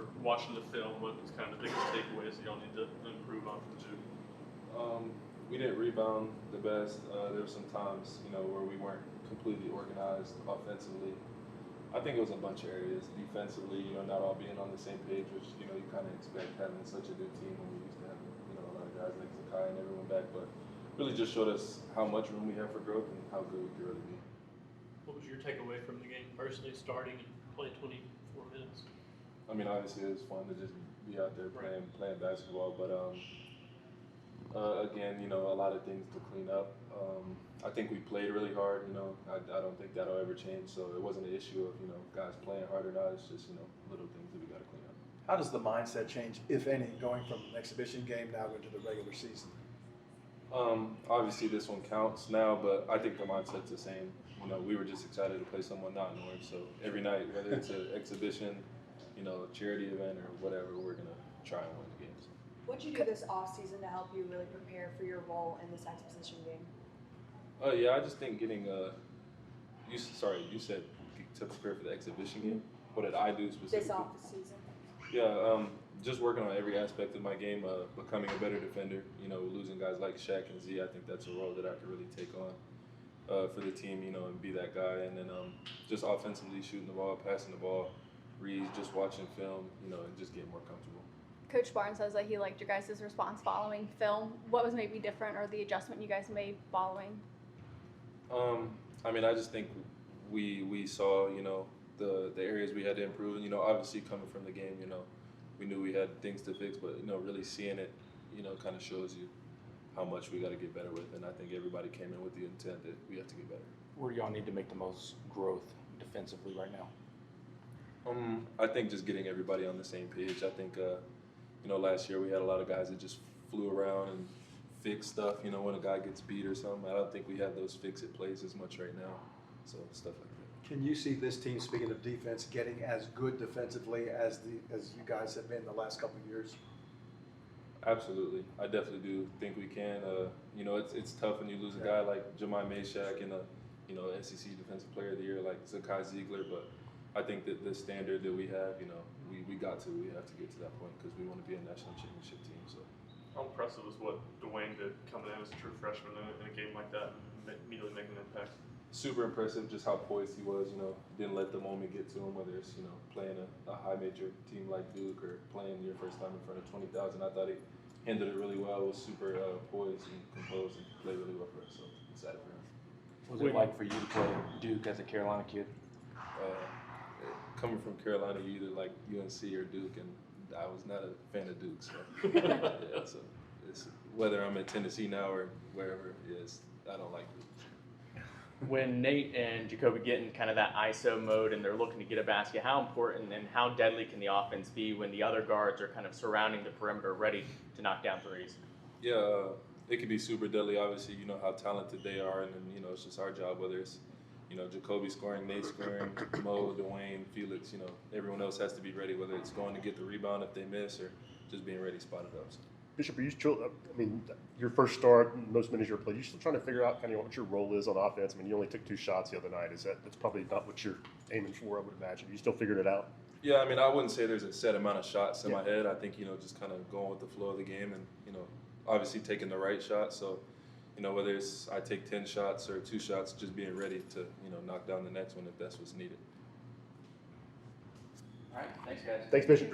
or watching the film, what was kind of the biggest takeaways that y'all need to improve on from Duke? We didn't rebound the best. There were some times, where we weren't completely organized offensively. I think it was a bunch of areas. Defensively, not all being on the same page, which, you kind of expect having such a good team when we used to have, a lot of guys like Zakai and everyone back. But really just showed us how much room we have for growth and how good we could really be. What was your takeaway from the game personally, starting and playing 24 minutes? I mean, obviously it was fun to just be out there playing basketball, but again, a lot of things to clean up. I think we played really hard. I don't think that'll ever change. So it wasn't an issue of guys playing hard or not. It's just little things that we got to clean up. How does the mindset change, if any, going from an exhibition game now into the regular season? Obviously this one counts now, but I think the mindset's the same. We were just excited to play someone not in orange. So every night, whether it's an exhibition, a charity event or whatever, we're gonna try and win the games. What'd you do this off season to help you really prepare for your role in this exhibition game? Yeah, I just think getting you said to prepare for the exhibition game. What did I do specifically? This off season. Yeah, just working on every aspect of my game, becoming a better defender. Losing guys like Shaq and Z, I think that's a role that I could really take on for the team. And be that guy. And then just offensively shooting the ball, passing the ball, reads, just watching film. And just getting more comfortable. Coach Barnes says that he liked your guys' response following film. What was maybe different, or the adjustment you guys made following? I mean, I just think we saw, the areas we had to improve. And, obviously coming from the game, we knew we had things to fix, but, really seeing it, kind of shows you how much we got to get better with. And I think everybody came in with the intent that we have to get better. Where do y'all need to make the most growth defensively right now? I think just getting everybody on the same page. I think, last year we had a lot of guys that just flew around and fixed stuff, when a guy gets beat or something. I don't think we have those fix-it plays as much right now, so stuff like that. Can you see this team, speaking of defense, getting as good defensively as you guys have been the last couple of years? Absolutely. I definitely do think we can. It's tough when you lose a guy like Jemai Meshack and a SEC Defensive Player of the Year like Zakai Ziegler, but I think that the standard that we have, we have to get to that point because we want to be a national championship team. So, how impressive was what Dwayne did coming in as a true freshman in a game like that and immediately making an impact? Super impressive, just how poised he was. Didn't let the moment get to him. Whether it's playing a high major team like Duke or playing your first time in front of 20,000, I thought he handled it really well. Was super poised and composed and played really well for us. So excited for him. What was it like for you to play Duke as a Carolina kid? Coming from Carolina, you either like UNC or Duke, and I was not a fan of Duke. So, so it's, whether I'm at Tennessee now or wherever it is, I don't like Duke. When Nate and Jacoby get in kind of that ISO mode and they're looking to get a basket, how important and how deadly can the offense be when the other guards are kind of surrounding the perimeter ready to knock down threes? Yeah, it can be super deadly. Obviously, you know how talented they are, and then, it's just our job, whether it's Jacoby scoring, Nate scoring, Mo, Dwayne, Felix, everyone else has to be ready, whether it's going to get the rebound if they miss or just being ready spotted up. So. Bishop, are you still, your first start, most minutes you ever played, you're still trying to figure out kind of what your role is on offense? You only took 2 shots the other night. That's probably not what you're aiming for, I would imagine. Are you still figuring it out? Yeah, I wouldn't say there's a set amount of shots in my head. I think, just kind of going with the flow of the game and, obviously taking the right shot. So, whether it's I take 10 shots or 2 shots, just being ready to, knock down the next one if that's what's needed. All right, thanks, guys. Thanks, Bishop.